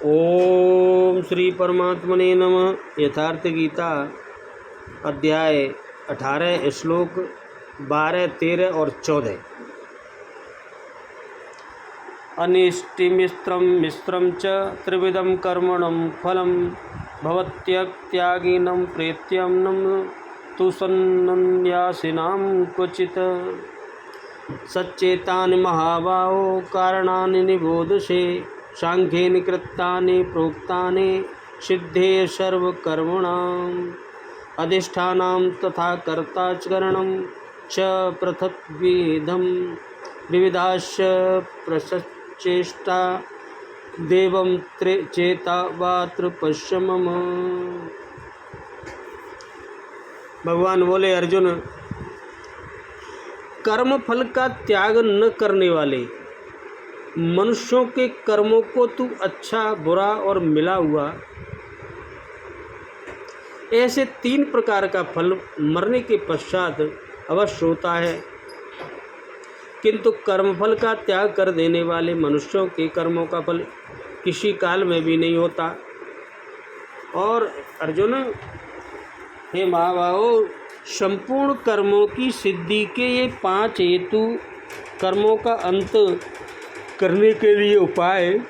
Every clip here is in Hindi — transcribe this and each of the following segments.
ओम श्री परमात्मने नमः। यथार्थ गीता अध्याय 18 श्लोक 12, 13 और 14। अनिष्टिमित्रं मिश्रं च त्रिविधं कर्मणं फलं भवत्यत्यागिनं प्रेत्यं तु सन्न्यासिनां क्वचित्। सच्चेतानि महाबाहो कारणानि निबोधसे सांख्येन कृतानि प्रोक्तानि सिद्धे सर्वकर्मणाम्। अधिष्ठानं तथा कर्ता च करणं च पृथक्विधं विविधाश्च प्रसचेष्टा देवं चेतावात्र पश्चिमम्। भगवान बोले, अर्जुन, कर्म फल का त्याग न करने वाले मनुष्यों के कर्मों को तू अच्छा, बुरा और मिला हुआ ऐसे 3 प्रकार का फल मरने के पश्चात अवश्य होता है, किंतु कर्मफल का त्याग कर देने वाले मनुष्यों के कर्मों का फल किसी काल में भी नहीं होता। और अर्जुन, हे महाबाहो, संपूर्ण कर्मों की सिद्धि के ये 5 हेतु कर्मों का अंत करने के लिए उपाय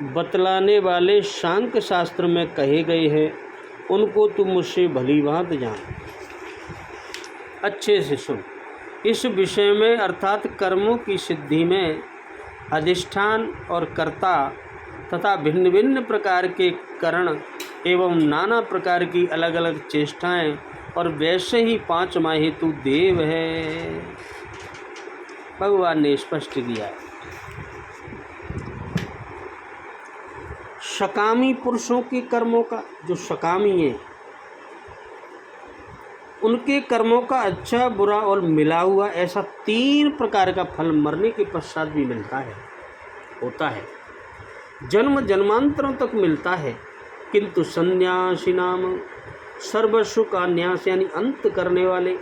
बतलाने वाले सांख्य शास्त्र में कहे गए हैं, उनको तुम मुझसे भली भांत जान। अच्छे से सुन। इस विषय में अर्थात कर्मों की सिद्धि में अधिष्ठान और कर्ता तथा भिन्न भिन्न प्रकार के करण एवं नाना प्रकार की अलग अलग चेष्टाएं और वैसे ही 5वां हेतु देव है, भगवान ने स्पष्ट किया। सकामी पुरुषों के कर्मों का, जो सकामी है, उनके कर्मों का अच्छा, बुरा और मिला हुआ ऐसा 3 प्रकार का फल मरने के पश्चात भी मिलता है, होता है, जन्म जन्मांतरों तक मिलता है। किंतु सन्यासी नाम सर्वस्व का न्यास यानी अंत करने वाले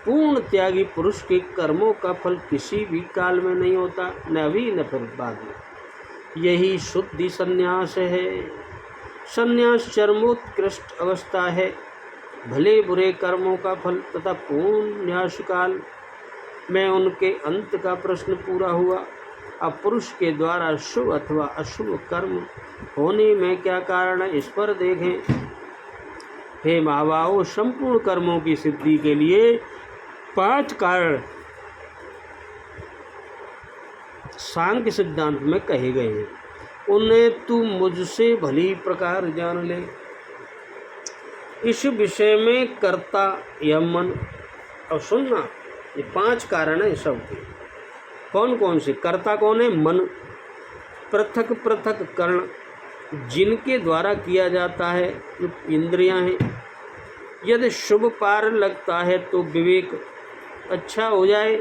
पूर्ण त्यागी पुरुष के कर्मों का फल किसी भी काल में नहीं होता, न अभी न फिर बाद में। यही शुद्धि सन्यास है। सन्यास चरमोत्कृष्ट अवस्था है। भले बुरे कर्मों का फल तथा पूर्ण न्यास काल में उनके अंत का प्रश्न पूरा हुआ। अब पुरुष के द्वारा शुभ अथवा अशुभ कर्म होने में क्या कारण है, इस पर देखें। हे महाबाहो, संपूर्ण कर्मों की सिद्धि के लिए 5 कारण सांख्य सिद्धांत में कहे गए हैं, उन्हें तू मुझसे भली प्रकार जान ले। इस विषय में कर्ता यह मन, और सुनना, ये 5 कारण है सबके। कौन कौन से? कर्ता कौन है? मन। पृथक पृथक करण, जिनके द्वारा किया जाता है, जो इंद्रियां हैं। यदि शुभ पार लगता है तो विवेक, अच्छा हो जाए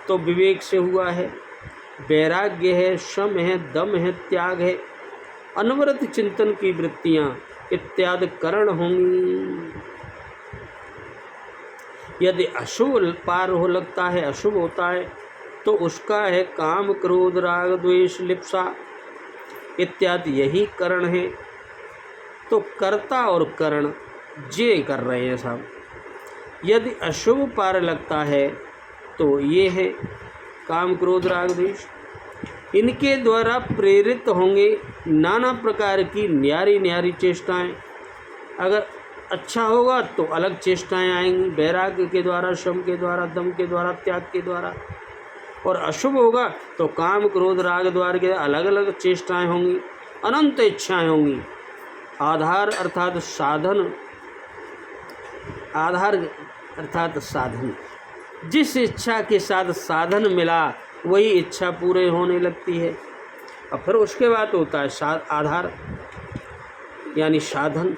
तो विवेक से हुआ है। वैराग्य है, शम है, दम है, त्याग है, अनवरत चिंतन की वृत्तियां इत्यादि करण होंगी। यदि अशुभ पार हो लगता है, अशुभ होता है, तो उसका है काम, क्रोध, राग, द्वेष, लिप्सा इत्यादि, यही करण है। तो कर्ता और करण जे कर रहे हैं सब। यदि अशुभ पार लगता है तो ये है काम, क्रोध, राग, द्वेष। इनके द्वारा प्रेरित होंगे नाना प्रकार की न्यारी न्यारी चेष्टाएं। अगर अच्छा होगा तो अलग चेष्टाएं आएंगी, वैराग्य के द्वारा, शम के द्वारा, दम के द्वारा, त्याग के द्वारा। और अशुभ होगा तो काम, क्रोध, राग द्वार के अलग अलग चेष्टाएं होंगी, अनंत इच्छाएं होंगी। आधार अर्थात साधन, आधार अर्थात साधन, जिस इच्छा के साथ साधन मिला वही इच्छा पूरे होने लगती है। और फिर उसके बाद होता है आधार यानी साधन।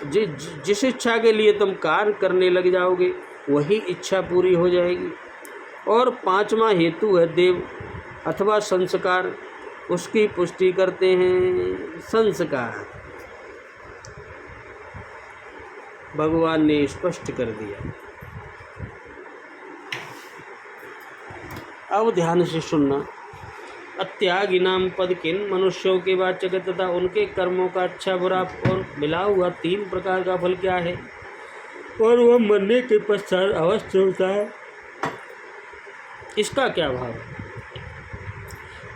जिस इच्छा के लिए तुम कार्य करने लग जाओगे वही इच्छा पूरी हो जाएगी। और 5वां हेतु है देव अथवा संस्कार, उसकी पुष्टि करते हैं संस्कार। भगवान ने स्पष्ट कर दिया। अब ध्यान से सुनना। अत्यागी नाम पद किन मनुष्यों के वाचक तथा उनके कर्मों का अच्छा बुरा और मिला हुआ 3 प्रकार का फल क्या है और वह मरने के पश्चात अवश्य होता है, इसका क्या भाव है?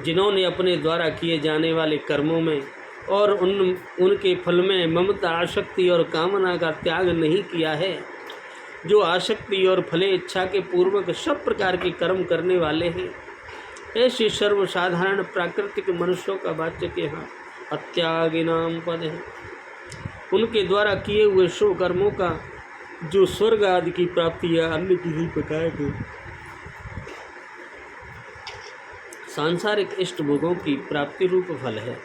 जिन्होंने अपने द्वारा किए जाने वाले कर्मों में और उनके फल में ममता, आसक्ति और कामना का त्याग नहीं किया है, जो आसक्ति और फले इच्छा के पूर्वक सब प्रकार के कर्म करने वाले हैं, ऐसे सर्वसाधारण प्राकृतिक मनुष्यों का वाचक यहाँ अत्यागी नाम पद है। उनके द्वारा किए हुए शुभ कर्मों का जो स्वर्ग आदि की प्राप्ति या अन्य किसी प्रकार के सांसारिक इष्ट भोगों की प्राप्ति रूप फल है,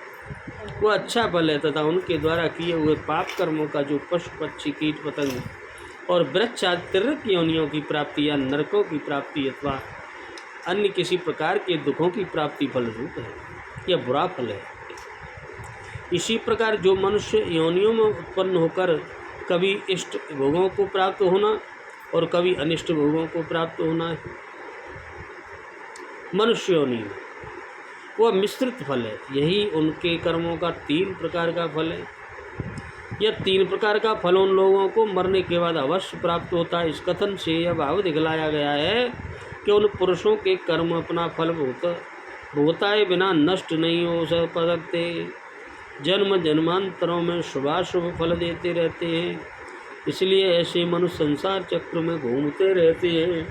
वो अच्छा फल है। तथा उनके द्वारा किए हुए पाप कर्मों का जो पशु पक्षी, कीट पतंग और वृक्ष आदि तीर्थ योनियों की प्राप्ति या नरकों की प्राप्ति अथवा अन्य किसी प्रकार के दुखों की प्राप्ति फल रूप है, यह बुरा फल है। इसी प्रकार जो मनुष्य योनियों में उत्पन्न होकर कभी इष्ट भोगों को प्राप्त होना और कभी अनिष्ट भोगों को प्राप्त होना है, मनुष्य योनि में वह मिश्रित फल है। यही उनके कर्मों का 3 प्रकार का फल है। यह 3 प्रकार का फल उन लोगों को मरने के बाद अवश्य प्राप्त होता है। इस कथन से यह भाव दिखलाया गया है कि उन पुरुषों के कर्म अपना फल भोगताए बिना नष्ट नहीं हो सकते, जन्म जन्मांतरों में शुभाशुभ फल देते रहते हैं। इसलिए ऐसे मनुष्य संसार चक्र में घूमते रहते हैं।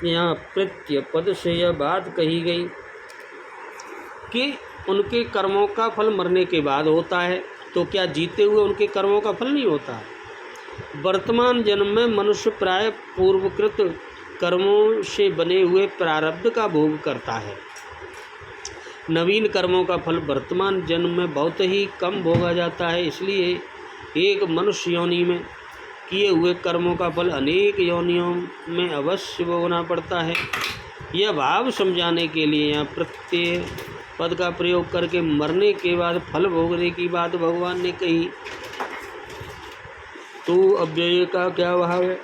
यहाँ प्रत्य पद से यह बात कही गई कि उनके कर्मों का फल मरने के बाद होता है, तो क्या जीते हुए उनके कर्मों का फल नहीं होता है? वर्तमान जन्म में मनुष्य प्राय पूर्वकृत कर्मों से बने हुए प्रारब्ध का भोग करता है। नवीन कर्मों का फल वर्तमान जन्म में बहुत ही कम भोगा जाता है। इसलिए एक मनुष्य योनि में किए हुए कर्मों का फल अनेक योनियों में अवश्य भोगना पड़ता है। यह भाव समझाने के लिए यहाँ प्रत्यय पद का प्रयोग करके मरने के बाद फल भोगने की बात भगवान ने कही। तो अव्यय का क्या भाव है?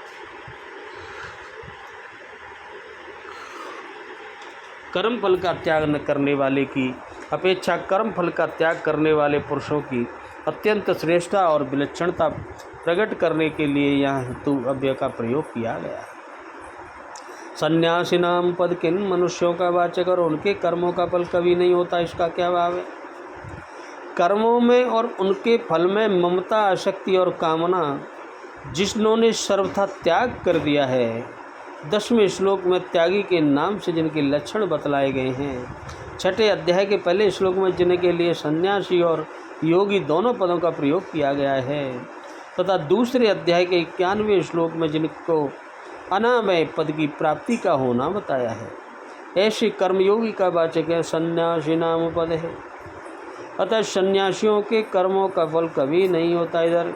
कर्म फल का त्याग न करने वाले की अपेक्षा कर्म फल का त्याग करने वाले पुरुषों की अत्यंत श्रेष्ठता और विलक्षणता प्रकट करने के लिए यहाँ हेतु अव्यय का प्रयोग किया गया। सन्यासी नाम पद किन मनुष्यों का वाचक और उनके कर्मों का फल कभी नहीं होता, इसका क्या भाव है? कर्मों में और उनके फल में ममता, आसक्ति और कामना जिन्होंने सर्वथा त्याग कर दिया है, 10वें श्लोक में त्यागी के नाम से जिनके लक्षण बतलाए गए हैं, 6ठे अध्याय के पहले श्लोक में जिनके लिए सन्यासी और योगी दोनों पदों का प्रयोग किया गया है, तथा दूसरे अध्याय के 91वें श्लोक में जिनको अनामय पद की प्राप्ति का होना बताया है, ऐसे कर्मयोगी का वाचक है सन्यासी नाम पद है। अतः सन्यासियों के कर्मों का फल कभी नहीं होता। इधर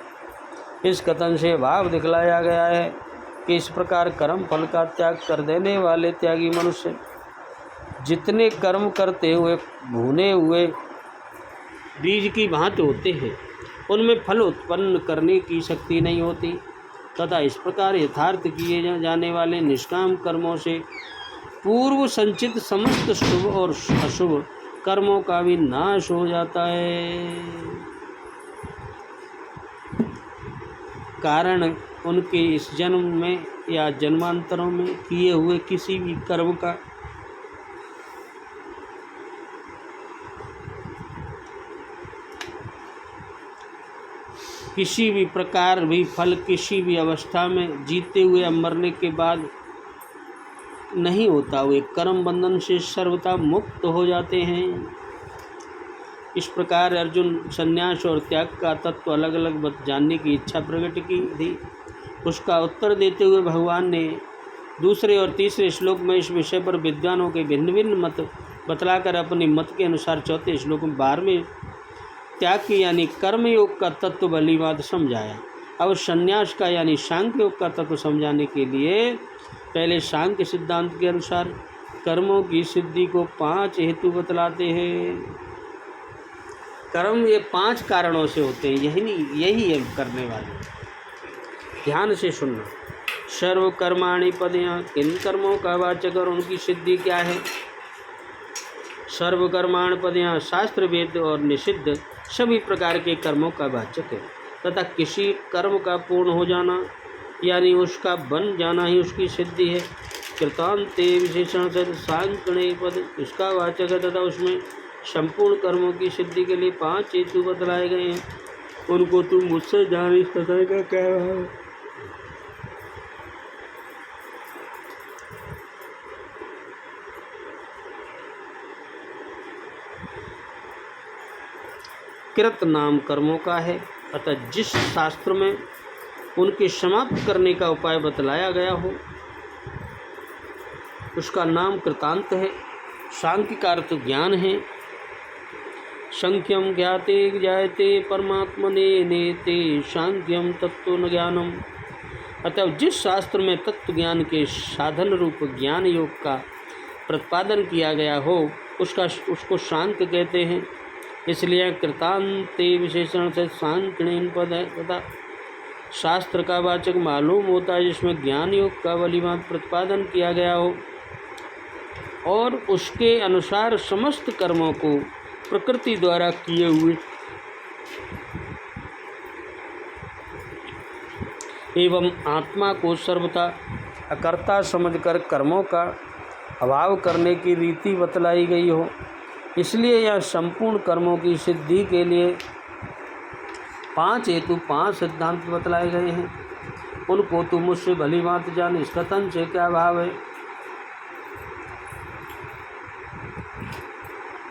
इस कथन से भाव दिखलाया गया है कि इस प्रकार कर्म फल का त्याग कर देने वाले त्यागी मनुष्य जितने कर्म करते हुए भुने हुए बीज की भांति होते हैं, उनमें फल उत्पन्न करने की शक्ति नहीं होती, तथा इस प्रकार यथार्थ किए जाने वाले निष्काम कर्मों से पूर्व संचित समस्त शुभ और अशुभ कर्मों का भी नाश हो जाता है। कारण उनके इस जन्म में या जन्मांतरों में किए हुए किसी भी कर्म का किसी भी प्रकार भी फल किसी भी अवस्था में जीते हुए या मरने के बाद नहीं होता। वे कर्म बंधन से सर्वथा मुक्त हो जाते हैं। इस प्रकार अर्जुन संन्यास और त्याग का तत्व अलग अलग जानने की इच्छा प्रकट की थी। उसका उत्तर देते हुए भगवान ने दूसरे और तीसरे श्लोक में इस विषय पर विद्वानों के भिन्न भिन्न मत बतलाकर अपने मत के अनुसार चौथे श्लोक में 12वें त्याग की यानी कर्म योग का तत्व बलिवाद समझाया। अब संन्यास का यानी सांख्य योग का तत्व समझाने के लिए पहले सांख्य सिद्धांत के अनुसार कर्मों की सिद्धि को 5 हेतु बतलाते हैं। कर्म ये 5 कारणों से होते हैं, यही है करने वाले। ध्यान से सुनना। सर्वकर्माणि पदया, किन कर्मों का वाचक और उनकी सिद्धि क्या है। सर्वकर्माण पदया शास्त्र वेद और निषिद्ध सभी प्रकार के कर्मों का वाचक है तथा किसी कर्म का पूर्ण हो जाना यानी उसका बन जाना ही उसकी सिद्धि है। कृतांते विशेषण से सांकणे पद इसका वाचक है तथा उसमें संपूर्ण कर्मों की सिद्धि के लिए 5 हेतु बतलाए गए हैं, उनको तुम मुझसे जान इस कथन का क्या है। कृत नाम कर्मों का है अतः जिस शास्त्र में उनके समाप्त करने का उपाय बतलाया गया हो उसका नाम कृतांत है। सांख्य का अर्थ ज्ञान है। संख्यम ज्ञाते जायते परमात्मने नेते सांख्यम तत्व न ज्ञानम। अतः जिस शास्त्र में तत्व ज्ञान के साधन रूप ज्ञान योग का प्रतिपादन किया गया हो उसको सांख्य कहते हैं। इसलिए कृतांते विशेषण से सांख्यण पद है तथा शास्त्र का वाचक मालूम होता है जिसमें ज्ञान योग का बलिमात प्रतिपादन किया गया हो और उसके अनुसार समस्त कर्मों को प्रकृति द्वारा किए हुए एवं आत्मा को सर्वथा अकर्ता समझकर कर्मों का अभाव करने की रीति बतलाई गई हो। इसलिए यह संपूर्ण कर्मों की सिद्धि के लिए 5 हेतु 5 सिद्धांत बतलाए गए हैं, उनको तुम मुझसे भली बात जान इस कथन से क्या भाव है।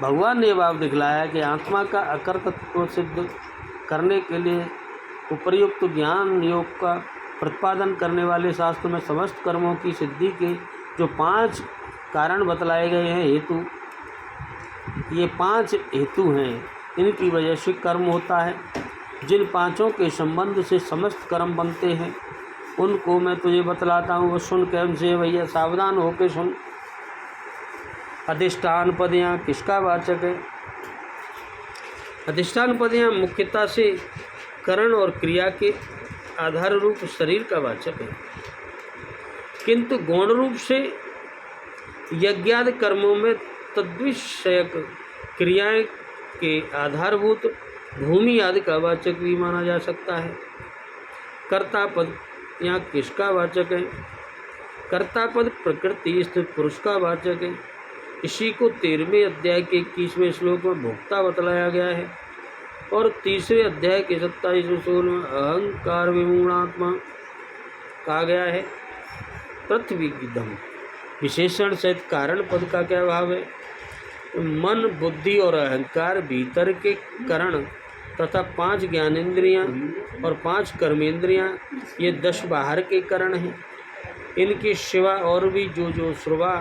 भगवान ने भाव दिखलाया कि आत्मा का अकर्तृत्व सिद्ध करने के लिए उपर्युक्त ज्ञान योग का प्रतिपादन करने वाले शास्त्र में समस्त कर्मों की सिद्धि के जो 5 कारण बतलाए गए हैं हेतु, ये 5 हेतु हैं, इनकी वजह से कर्म होता है। जिन 5 के संबंध से समस्त कर्म बनते हैं उनको मैं तुझे बतलाता हूँ, वो सुन के हमसे भैया सावधान होकर सुन। अधिष्ठान पदियाँ किसका वाचक है। अधिष्ठान पदियाँ मुख्यतः से करण और क्रिया के आधार रूप शरीर का वाचक है, किंतु गौण रूप से यज्ञादि कर्मों में तद्विषयक क्रियाएं के आधारभूत भूमि आदि का वाचक भी माना जा सकता है। कर्ता पद यहाँ किसका वाचक है। कर्ता पद प्रकृति स्थित पुरुष का वाचक है। इसी को 13वें अध्याय के 21वें श्लोक में भोक्ता बतलाया गया है और 3रे अध्याय के 27वें श्लोक में अहंकार विमूढ़ात्मा कहा गया है। पृथ्वी की दम विशेषण सहित कारण पद का क्या भाव है। मन बुद्धि और अहंकार भीतर के करण तथा 5 ज्ञानेंद्रियां और 5 कर्मेंद्रियां ये 10 बाहर के करण हैं। इनके सिवा और भी जो श्रवा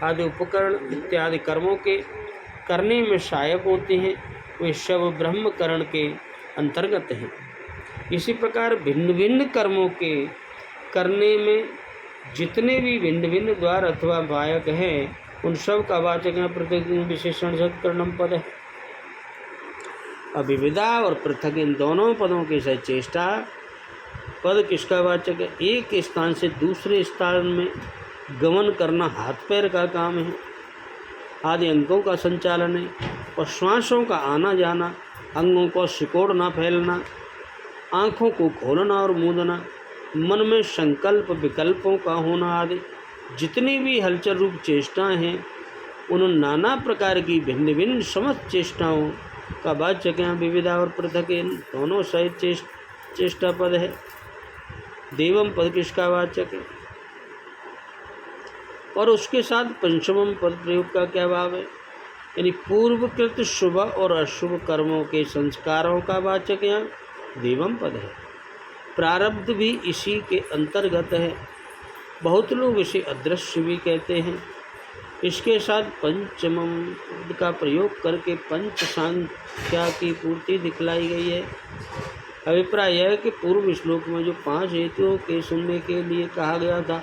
आदि उपकरण इत्यादि कर्मों के करने में सहायक होते हैं वे सब ब्रह्म करण के अंतर्गत हैं। इसी प्रकार भिन्न भिन्न कर्मों के करने में जितने भी भिन्न भिन्न द्वार अथवा वायक हैं उन सब का वाचक है प्रत्येक विशेषण सत्कर्णम पद है। अविविधा और पृथक इन दोनों पदों के सह चेष्टा पद किसका वाचक है। एक स्थान से दूसरे स्थान में गमन करना हाथ पैर का काम है, आदि अंगों का संचालन है और श्वासों का आना जाना, अंगों को सिकोड़ना फैलना, आँखों को खोलना और मूंदना, मन में संकल्प विकल्पों का होना आदि जितनी भी हलचल रूप चेष्टाएं हैं उन नाना प्रकार की भिन्न भिन्न समस्त चेष्टाओं का वाचक यहाँ विविधा और पृथक इन दोनों सहित चेष्टा पद है। देवम पद किसका वाचक है और उसके साथ पंचमम पद प्रयोग का क्या भाव है। यानी पूर्वकृत शुभ और अशुभ कर्मों के संस्कारों का वाचक यहाँ देवम पद है। प्रारब्ध भी इसी के अंतर्गत है। बहुत लोग इसे अदृश्य भी कहते हैं। इसके साथ पंचमम पद का प्रयोग करके पंच संख्या की पूर्ति दिखलाई गई है। अभिप्राय यह है कि पूर्व श्लोक में जो 5 हेतुओं के सुनने के लिए कहा गया था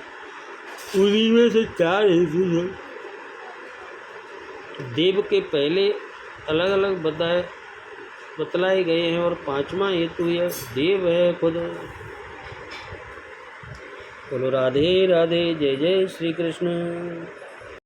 उन्हीं में से 4 हेतु हैं। देव के पहले अलग अलग बतलाए गए हैं और 5वां हेतु यह देव है खुद। बोलो राधे राधे, जय जय श्री कृष्ण।